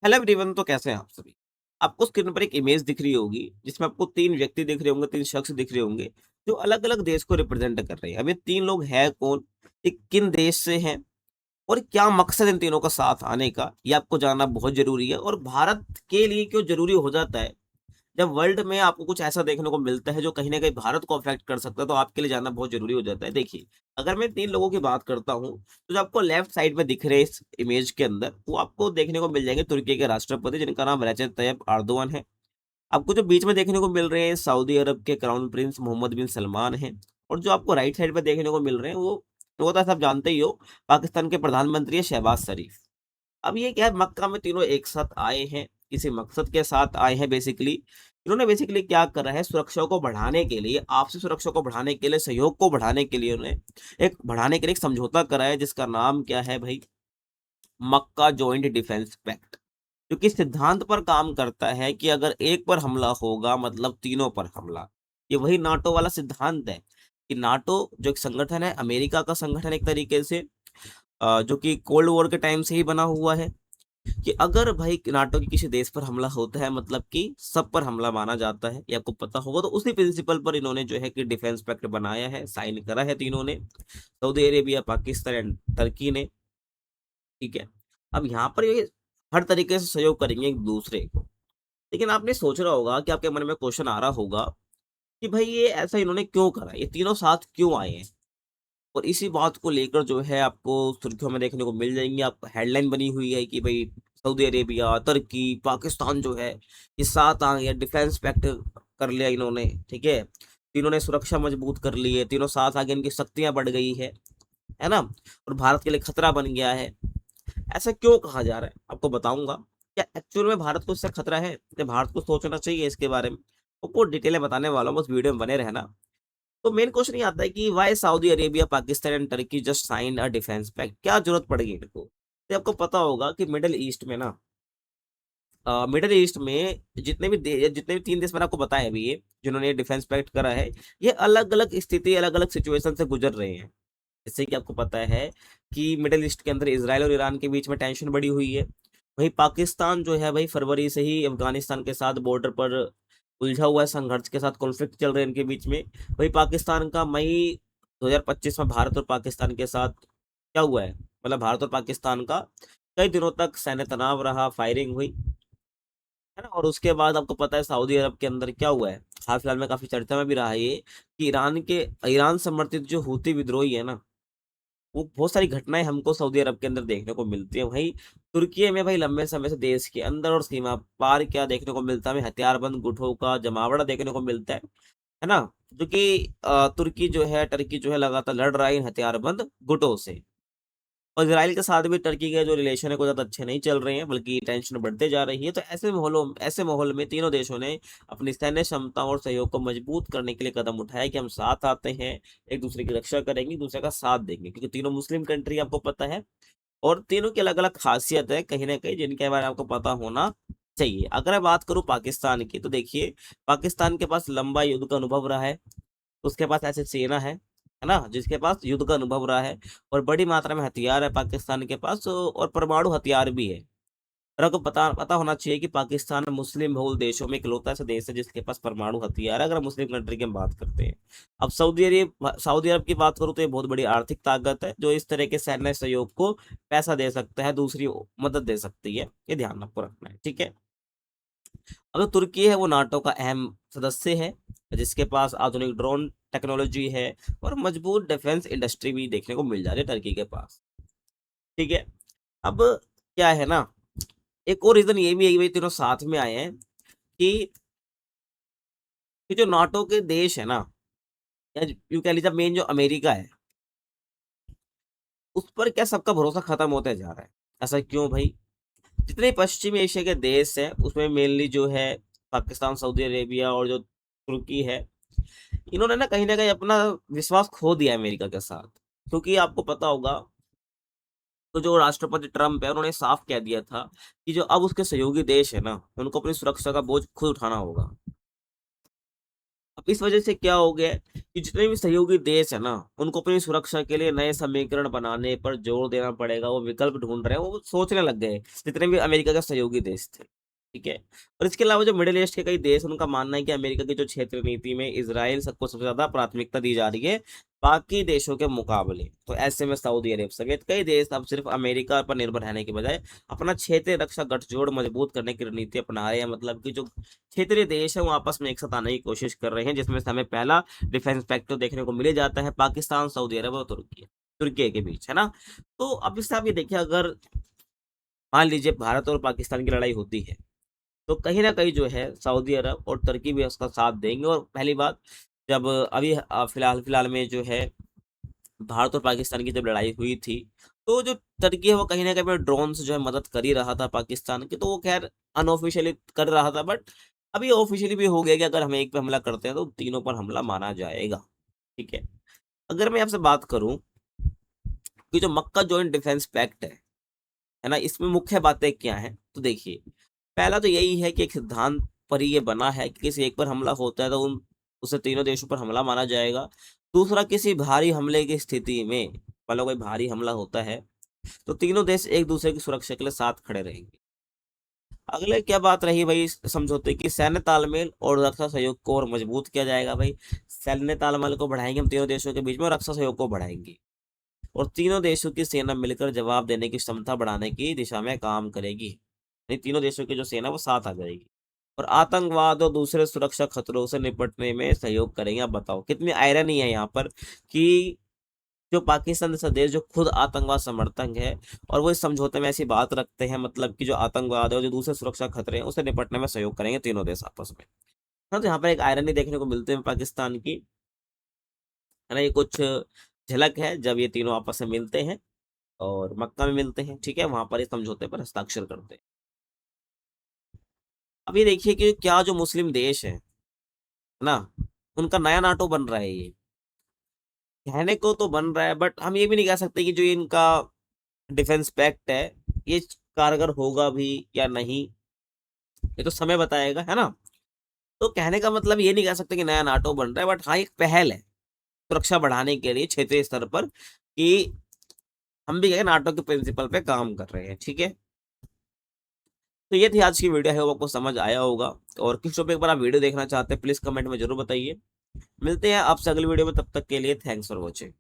Hello everyone, तो कैसे हैं आप सभी। आपको स्क्रीन पर एक इमेज दिख रही होगी जिसमें आपको तीन व्यक्ति दिख रहे होंगे, तीन शख्स दिख रहे होंगे जो अलग अलग देश को रिप्रेजेंट कर रहे हैं। अब ये तीन लोग हैं कौन, ये किन देश से हैं और क्या मकसद इन तीनों का साथ आने का, ये आपको जानना बहुत जरूरी है। और भारत के लिए क्यों जरूरी हो जाता है, जब वर्ल्ड में आपको कुछ ऐसा देखने को मिलता है जो कहीं न कहीं भारत को अफ़ेक्ट कर सकता है, तो आपके लिए जानना बहुत ज़रूरी हो जाता है। देखिए, अगर मैं 3 लोगों की बात करता हूँ, तो जो आपको लेफ्ट साइड में दिख रहे हैं इस इमेज के अंदर, वो आपको देखने को मिल जाएँगे तुर्की के राष्ट्रपति, जिनका नाम रेजेप तैयप एर्दोग़ान है। आपको जो बीच में देखने को मिल रहे हैं, सऊदी अरब के क्राउन प्रिंस मोहम्मद बिन सलमान हैं। और जो आपको राइट साइड पे देखने को मिल रहे हैं, वो तो सब जानते ही हो, पाकिस्तान के प्रधानमंत्री हैं शहबाज शरीफ। अब ये क्या है, मक्का में तीनों एक साथ आए हैं, किसी मकसद के साथ आए हैं बेसिकली। इन्होंने बेसिकली क्या करा है, सुरक्षा को बढ़ाने के लिए, आपसी सुरक्षा को बढ़ाने के लिए, सहयोग को बढ़ाने के लिए उन्हें एक समझौता करा है, जिसका नाम क्या है भाई, मक्का जॉइंट डिफेंस पैक्ट। जो कि सिद्धांत पर काम करता है कि अगर एक पर हमला होगा मतलब तीनों पर हमला। ये वही नाटो वाला सिद्धांत है कि नाटो जो एक संगठन है, अमेरिका का संगठन एक तरीके से, जो कि कोल्ड वॉर के टाइम से ही बना हुआ है, कि अगर भाई नाटो के किसी देश पर हमला होता है मतलब कि सब पर हमला माना जाता है, ये आपको पता होगा। तो उसी प्रिंसिपल पर इन्होंने जो है कि डिफेंस पैक्ट बनाया है, साइन करा है तीनों ने, Saudi Arabia, Pakistan and Turkey ने। ठीक है। अब यहाँ पर ये हर तरीके से सहयोग करेंगे एक दूसरे को। लेकिन आपने सोच रहा होगा कि आपके मन में क्वेश्चन आ रहा होगा कि भाई ये ऐसा इन्होंने क्यों करा, ये तीनों साथ क्यों आए हैं। और इसी बात को लेकर जो है आपको सुर्खियों में देखने को मिल जाएँगी। आप हेडलाइन बनी हुई है कि भई सऊदी अरेबिया, तुर्की, पाकिस्तान जो है, ये साथ आ गया, डिफेंस पैक्ट कर लिया इन्होंने, ठीक है? तीनों ने सुरक्षा मजबूत कर ली है, तीनों साथ आ गए, इनकी शक्तियाँ बढ़ गई है ना? और भारत के लिए खतरा बन गया है। ऐसा क्यों कहा जा रहा है? आपको बताऊँगा। क्या एक्चुअल में भारत को इससे खतरा है? क्या भारत को सोचना चाहिए इसके बारे में? आपको डिटेलें बताने वाला हूँ, बस वीडियो में बने रहना। तो मेन क्वेश्चन ये आता है कि why Saudi Arabia, Pakistan and Turkey just signed a defence pact, क्या जरूरत पड़ गई इनको? तो आपको पता होगा कि मिडल ईस्ट में ना, मिडल ईस्ट में जितने भी 3 देश मैंने आपको बताए अभी ये, जिन्होंने ये डिफेंस पैक्ट करा है, ये अलग-अलग स्थिति, अलग-अलग सिचुएशन से गुजर रहे हैं। जैसे कि आपको पता है कि मिडल ईस्ट के अंदर इज़राइल और ईरान के बीच में टेंशन बढ़ी हुई है। वहीं पाकिस्तान जो है भाई फरवरी से ही अफ़गानिस्तान के साथ बॉर्डर पर उलझा हुआ है, संघर्ष के साथ कॉन्फ्लिक्ट चल रहे हैं इनके बीच में। वहीं पाकिस्तान का मई 2025 में भारत और पाकिस्तान के साथ क्या हुआ है, मतलब भारत और पाकिस्तान का कई दिनों तक सैन्य तनाव रहा, फायरिंग हुई, है ना? और उसके बाद आपको पता है सऊदी अरब के अंदर क्या हुआ है, हाल-फिलहाल में काफ़ी चर्चा में भी रहा है ये, कि ईरान समर्थित जो हूती विद्रोही है ना, वो बहुत सारी घटनाएँ हमको सऊदी अरब के अंदर देखने को मिलती हैं। वहीं तुर्की में भाई लंबे समय से देश के अंदर और सीमा पार क्या देखने को मिलता है, हमें हथियारबंद गुटों का जमावड़ा देखने को मिलता है ना? जो कि तुर्की जो है, टर्की जो है लगातार लड़ रहा है इन हथियारबंद गुटों से। और इज़राइल के साथ भी टर्की के जो रिलेशन है कुछ ज़्यादा अच्छे नहीं चल रहे हैं, बल्कि टेंशन बढ़ते जा रही है। तो ऐसे माहौल में तीनों देशों ने अपनी सैन्य क्षमता और सहयोग को मजबूत करने के लिए कदम उठाया कि हम साथ आते हैं, एक-दूसरे की रक्षा करेंगे, एक-दूसरे का साथ देंगे। क्योंकि तीनों मुस्लिम कंट्री आपको पता है, और तीनों की अलग-अलग खासियत है कहीं न कहीं, जिनके बारे में आपको पता होना चाहिए। अगर मैं बात करूँ पाकिस्तान की, तो देखिए पाकिस्तान के पास लंबा युद्ध का अनुभव रहा है। उसके पास ऐसी सेना है ना? जिसके पास युद्ध का अनुभव रहा है और बड़ी मात्रा में हथियार है पाकिस्तान के पास, और परमाणु हथियार भी है। और आपको पता पता होना चाहिए कि पाकिस्तान मुस्लिम बहुल देशों में इकलौता ऐसा देश है जिसके पास परमाणु हथियार है, अगर हम मुस्लिम कंट्री की हम बात करते हैं। अब सऊदी अरब की बात करूँ तो ये बहुत बड़ी आर्थिक ताकत है, जो इस तरह के सैन्य सहयोग को पैसा दे सकता है, दूसरी मदद दे सकती है। ये ध्यान आपको रखना है, ठीक है? अब जो तुर्की है वो नाटो का अहम सदस्य है, जिसके पास आधुनिक ड्रोन टेक्नोलॉजी है और मजबूत डिफेंस इंडस्ट्री भी देखने को मिल जाती है टर्की के पास। ठीक है। अब क्या है ना, एक और रीजन ये भी है कि भाई तीनों साथ में आए हैं कि जो नाटो के देश है ना, या यूं कह लीजिए मेन जो अमेरिका है, उस पर क्या सबका भरोसा खत्म होते जा रहा है। ऐसा क्यों भाई? जितने पश्चिमी एशिया के देश हैं उसमें मेनली जो है पाकिस्तान, सऊदी अरेबिया और जो तुर्की है, इन्होंने ना कहीं न कहीं अपना विश्वास खो दिया है अमेरिका के साथ। क्योंकि आपको पता होगा, तो जो राष्ट्रपति ट्रम्प है, उन्होंने साफ कह दिया था कि जो अब उसके सहयोगी देश है ना, उनको अपनी सुरक्षा का बोझ खुद उठाना होगा। अब इस वजह से क्या हो गया है कि जितने भी सहयोगी देश है ना, उनको अपनी सुरक्षा के लिए नए समीकरण बनाने पर जोर देना पड़ेगा। वो विकल्प ढूंढ रहे हैं, वो सोचने लग गए, जितने भी अमेरिका के सहयोगी देश थे। ठीक है। और इसके अलावा जो मिडिल ईस्ट के कई देश, उनका मानना है कि अमेरिका की जो क्षेत्र नीति में इसराइल सबको सबसे ज्यादा प्राथमिकता दी जा रही है बाकी देशों के मुकाबले। तो ऐसे में सऊदी अरब समेत कई देश अब सिर्फ अमेरिका पर निर्भर रहने के बजाय अपना क्षेत्रीय रक्षा गठजोड़ मजबूत करने की रणनीति अपना रहे हैं। मतलब कि जो क्षेत्रीय देश है वो आपस में एक साथ आने की कोशिश कर रहे हैं, जिसमें से हमें पहला डिफेंस पैक्ट तो देखने को मिल जाता है पाकिस्तान, सऊदी अरब और तुर्की तुर्की के बीच, है ना। तो अब इससे आप ये देखिए, अगर मान लीजिए भारत और पाकिस्तान की लड़ाई होती है, तो कहीं ना कहीं जो है सऊदी अरब और तुर्की भी उसका साथ देंगे। और पहली बात, जब अभी फिलहाल फिलहाल में जो है भारत और पाकिस्तान की जब लड़ाई हुई थी, तो जो तुर्की है वो कहीं ना कहीं ड्रोन से जो है मदद कर ही रहा था पाकिस्तान की। तो वो खैर अनऑफिशियली कर रहा था, बट अभी ऑफिशियली भी हो गया कि अगर हम एक पे हमला करते हैं तो तीनों पर हमला माना जाएगा। ठीक है। अगर मैं आपसे बात करूं कि जो मक्का जॉइंट डिफेंस पैक्ट है ना, इसमें मुख्य बातें क्या हैं, तो देखिए, पहला तो यही है कि एक सिद्धांत पर ये बना है कि किसी एक पर हमला होता है तो उन उसे तीनों देशों पर हमला माना जाएगा। दूसरा, किसी भारी हमले की स्थिति में, मतलब कोई भारी हमला होता है तो तीनों देश एक दूसरे की सुरक्षा के लिए साथ खड़े रहेंगे। अगले क्या बात रही भाई समझौते की, सैन्य तालमेल और रक्षा सहयोग को और मजबूत किया जाएगा भाई। सैन्य तालमेल को बढ़ाएंगे हम तीनों देशों के बीच में, और रक्षा सहयोग को बढ़ाएंगे। और तीनों देशों की सेना मिलकर जवाब देने की क्षमता बढ़ाने की दिशा में काम करेगी। यानी तीनों देशों की जो सेना वो साथ आ जाएगी। और आतंकवाद और दूसरे सुरक्षा खतरों से निपटने में सहयोग करेंगे। अब बताओ कितनी आयरनी है यहाँ पर कि जो पाकिस्तान जैसा देश जो खुद आतंकवाद समर्थक है, और वो इस समझौते में ऐसी बात रखते हैं, मतलब कि जो आतंकवाद है और जो दूसरे सुरक्षा खतरे हैं उससे निपटने में सहयोग करेंगे तीनों देश आपस में। हाँ, तो यहाँ पर एक आयरनी देखने को मिलती है पाकिस्तान की, है ना। ये कुछ झलक है जब ये तीनों आपस में मिलते हैं और मक्का में मिलते हैं, ठीक है, वहां पर इस समझौते पर हस्ताक्षर करते हैं। अब ये देखिए कि क्या जो मुस्लिम देश है ना, उनका नया नाटो बन रहा है ये। कहने को तो बन रहा है, बट हम ये भी नहीं कह सकते कि जो ये इनका डिफेंस पैक्ट है ये कारगर होगा भी या नहीं, ये तो समय बताएगा, है ना। तो कहने का मतलब ये नहीं कह सकते कि नया नाटो बन रहा है, बट हाँ एक पहल है सुरक्षा बढ़ाने के लिए क्षेत्रीय स्तर पर, कि हम भी क्या है, नाटो के प्रिंसिपल पे काम कर रहे हैं। ठीक है। तो ये थी आज की वीडियो है, वो आपको समझ आया होगा। और किस टॉपिक पर आप वीडियो देखना चाहते हैं प्लीज कमेंट में जरूर बताइए। मिलते हैं आपसे अगली वीडियो में, तब तक के लिए थैंक्स फॉर वॉचिंग।